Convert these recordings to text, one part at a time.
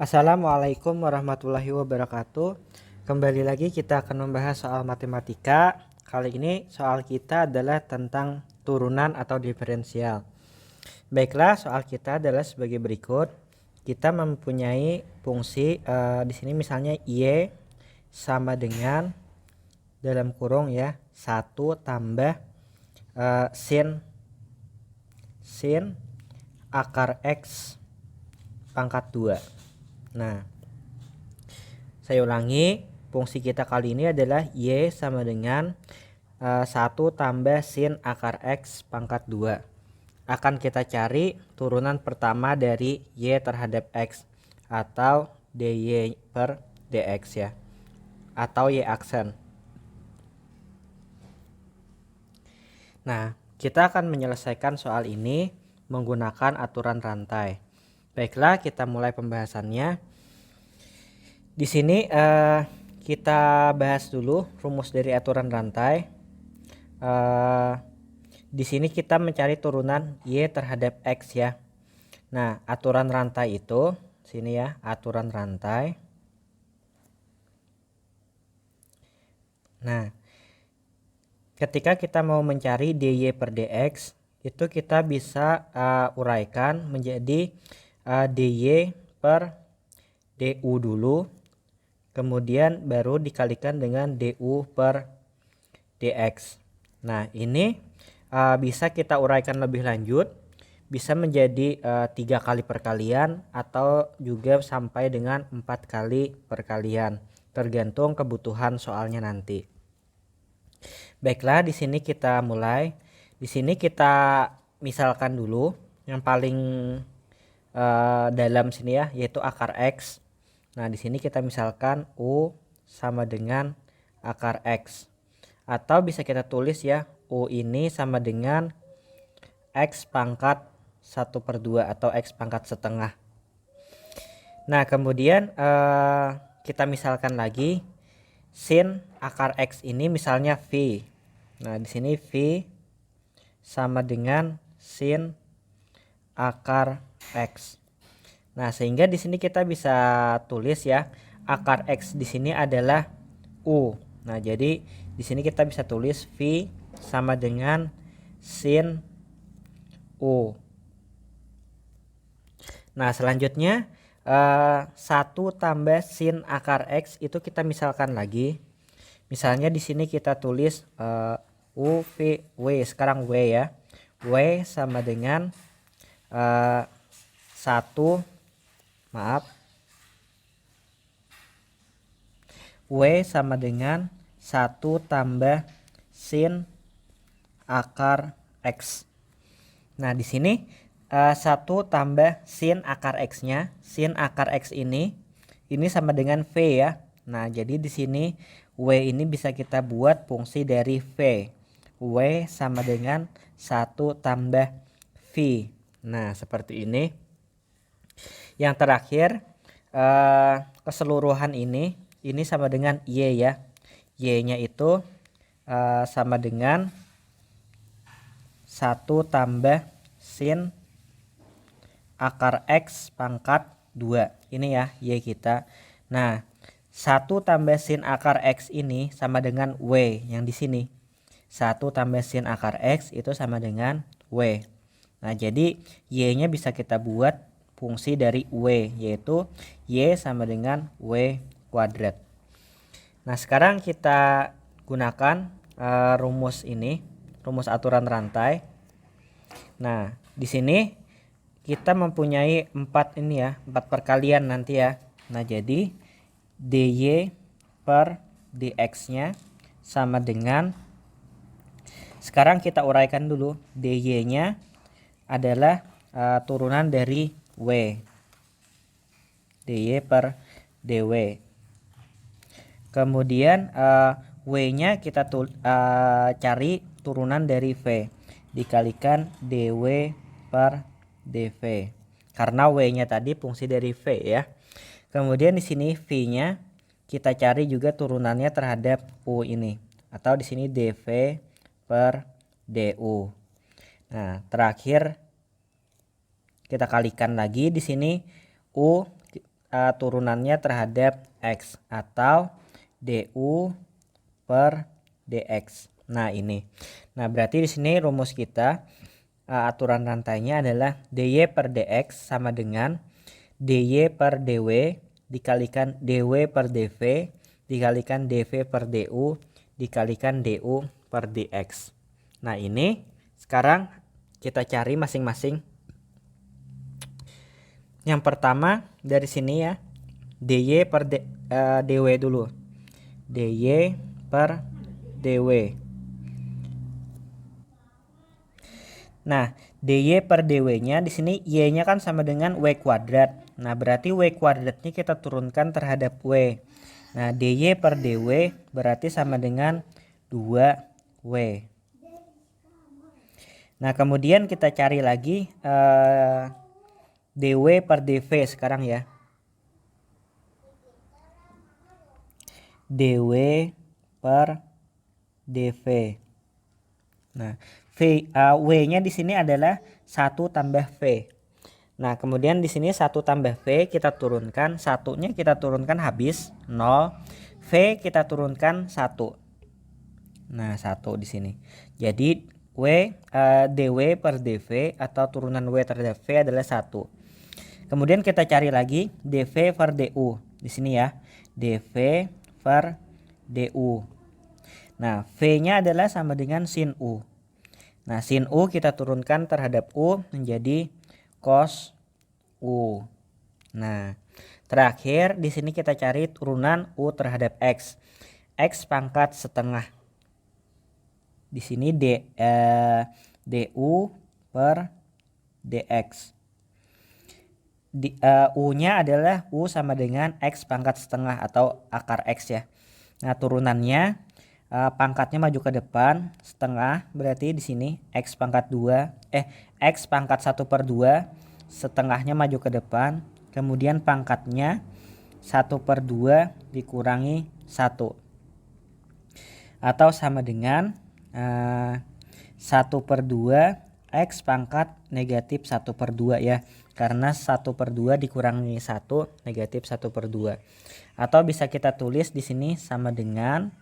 Assalamualaikum warahmatullahi wabarakatuh. Kembali lagi kita akan membahas soal matematika. Kali ini soal kita adalah tentang turunan atau diferensial. Baiklah, soal kita adalah sebagai berikut. Kita mempunyai fungsi di sini misalnya y sama dengan dalam kurung ya 1 tambah sin akar x pangkat 2. Nah, saya ulangi, fungsi kita kali ini adalah y sama dengan 1 tambah sin akar x pangkat 2. Akan kita cari turunan pertama dari y terhadap x atau dy per dx ya, atau y aksen. Nah, kita akan menyelesaikan soal ini menggunakan aturan rantai. Baiklah, kita mulai pembahasannya. Di sini kita bahas dulu rumus dari aturan rantai. Di sini kita mencari turunan y terhadap x ya. Nah, aturan rantai itu sini ya, aturan rantai. Nah, ketika kita mau mencari dy per dx, itu kita bisa uraikan menjadi dy per du dulu, kemudian baru dikalikan dengan du per dx. Nah, ini bisa kita uraikan lebih lanjut, bisa menjadi 3 kali perkalian atau juga sampai dengan 4 kali perkalian, tergantung kebutuhan soalnya nanti. Baiklah, di sini kita mulai. Di sini kita misalkan dulu yang paling dalam sini ya, yaitu akar x. Nah, di sini kita misalkan u sama dengan akar x. Atau bisa kita tulis ya, u ini sama dengan x pangkat 1/2 atau x pangkat setengah. Nah, kemudian kita misalkan lagi sin akar x ini misalnya v. Nah, di sini v sama dengan sin akar x. Nah, sehingga di sini kita bisa tulis ya, akar x di sini adalah u. Nah, jadi di sini kita bisa tulis v sama dengan sin u. Nah, selanjutnya 1 tambah sin akar x itu kita misalkan lagi. Misalnya di sini kita tulis u v w, sekarang w ya. W sama dengan 1 W sama dengan 1 tambah sin akar x. Nah, di sini 1 tambah sin akar x-nya. Sin akar x ini sama dengan v ya. Nah, jadi di sini w ini bisa kita buat fungsi dari v. W sama dengan 1 tambah v. Nah, seperti ini. Yang terakhir keseluruhan ini sama dengan y ya. Y-nya itu sama dengan 1 tambah sin akar x pangkat 2. Ini ya y kita. Nah, 1 tambah sin akar x ini sama dengan w yang di sini. 1 tambah sin akar x itu sama dengan w. Nah, jadi y-nya bisa kita buat fungsi dari w, yaitu y sama dengan w kuadrat. Nah, sekarang kita gunakan rumus ini, rumus aturan rantai. Nah, di sini kita mempunyai 4 ini ya, 4 perkalian nanti ya. Nah, jadi dy per dx-nya sama dengan, sekarang kita uraikan dulu, dy-nya adalah turunan dari w, dy per dw. Kemudian w-nya kita cari turunan dari v, dikalikan dw per dv. Karena w-nya tadi fungsi dari v ya. Kemudian di sini v-nya kita cari juga turunannya terhadap u ini, atau di sini dv per du. Nah, terakhir kita kalikan lagi di sini u turunannya terhadap X atau du per dx. Nah ini. Nah berarti di sini rumus kita aturan rantainya adalah dy per dx sama dengan dy per dw dikalikan dw per dv dikalikan dv per du dikalikan du per dx. Nah ini sekarang kita cari masing-masing. Yang pertama dari sini ya, dy per dw dulu. dy per dw. Nah, dy per dw-nya di sini y-nya kan sama dengan w kuadrat. Nah, berarti w kuadratnya kita turunkan terhadap w. Nah, dy per dw berarti sama dengan 2w. Nah, kemudian kita cari lagi dw per dv sekarang ya. dw per dv. Nah, w-nya di sini adalah 1 tambah v. Nah, kemudian di sini 1 tambah v kita turunkan, satunya kita turunkan habis 0, v kita turunkan 1. Nah, 1 di sini. Jadi dw per dv atau turunan w terhadap v adalah 1. Kemudian kita cari lagi dv per du. Di sini ya. dv per du. Nah, v-nya adalah sama dengan sin u. Nah, sin u kita turunkan terhadap u menjadi cos u. Nah, terakhir di sini kita cari turunan u terhadap x. X pangkat setengah. Di sini du per dx. U-nya adalah u sama dengan x pangkat setengah atau akar x ya. Nah, turunannya pangkatnya maju ke depan, setengah berarti di sini x pangkat 2 x pangkat 1/2, setengahnya maju ke depan, kemudian pangkatnya 1/2 dikurangi 1 atau sama dengan 1/2 x pangkat negatif 1/2 ya, karena 1/2 dikurangi 1 negatif 1/2. Atau bisa kita tulis di sini sama dengan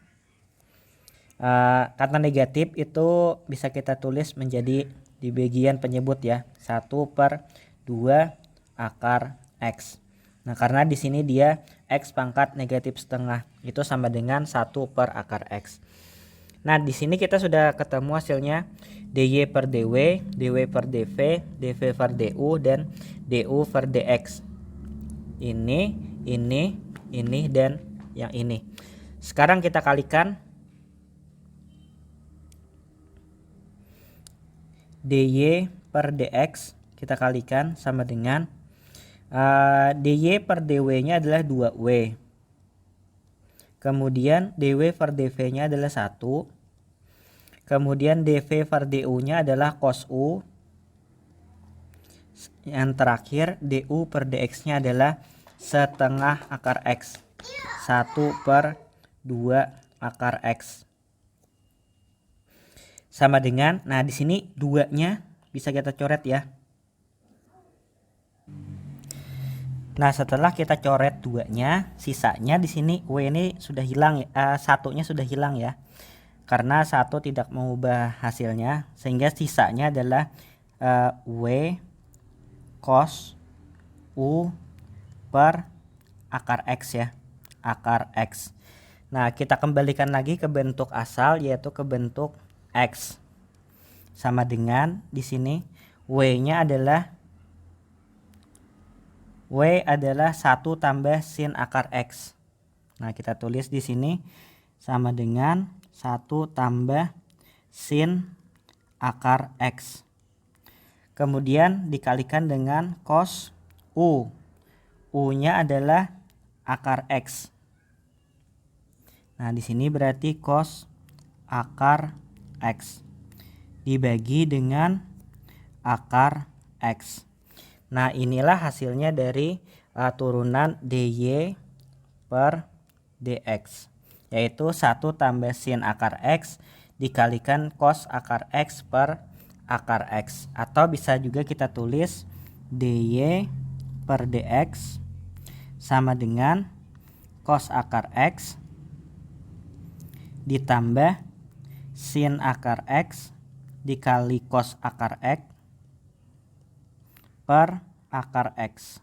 kata negatif itu bisa kita tulis menjadi di bagian penyebut ya, 1/2 akar x. Nah, karena di sini dia x pangkat negatif setengah itu sama dengan 1 per akar x. Nah, di sini kita sudah ketemu hasilnya dy per dw, dw per dv, dv per du, dan du per dx. Ini, dan yang ini. Sekarang kita kalikan. dy per dx kita kalikan sama dengan dy per dw-nya adalah 2w. Kemudian dw per dv-nya adalah 1. Kemudian dv per du-nya adalah cos u. Yang terakhir du per dx-nya adalah setengah akar x. 1/2 akar x. Sama dengan, nah di sini 2-nya bisa kita coret ya. Nah, setelah kita coret 2-nya, sisanya di sini w ini sudah hilang ya, satunya sudah hilang ya. Karena 1 tidak mengubah hasilnya, sehingga sisanya adalah w cos u per akar x ya, akar x. Nah, kita kembalikan lagi ke bentuk asal, yaitu ke bentuk x. Sama dengan di sini w-nya adalah 1 tambah sin akar x. Nah, kita tulis di sini sama dengan 1 tambah sin akar x. Kemudian dikalikan dengan cos u. U-nya adalah akar x. Nah, di sini berarti cos akar x dibagi dengan akar x. Nah, inilah hasilnya dari turunan dy per dx, yaitu 1 tambah sin akar x dikalikan cos akar x per akar x. Atau bisa juga kita tulis dy per dx sama dengan cos akar X ditambah sin akar X dikali cos akar X per akar X.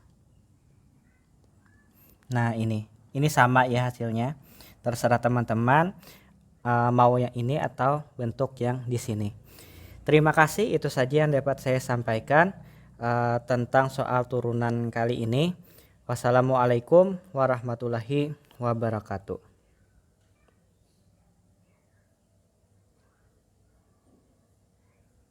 Nah ini sama ya hasilnya. Terserah teman-teman mau yang ini atau bentuk yang di sini. Terima kasih, itu saja yang dapat saya sampaikan tentang soal turunan kali ini. Wassalamualaikum warahmatullahi wabarakatuh.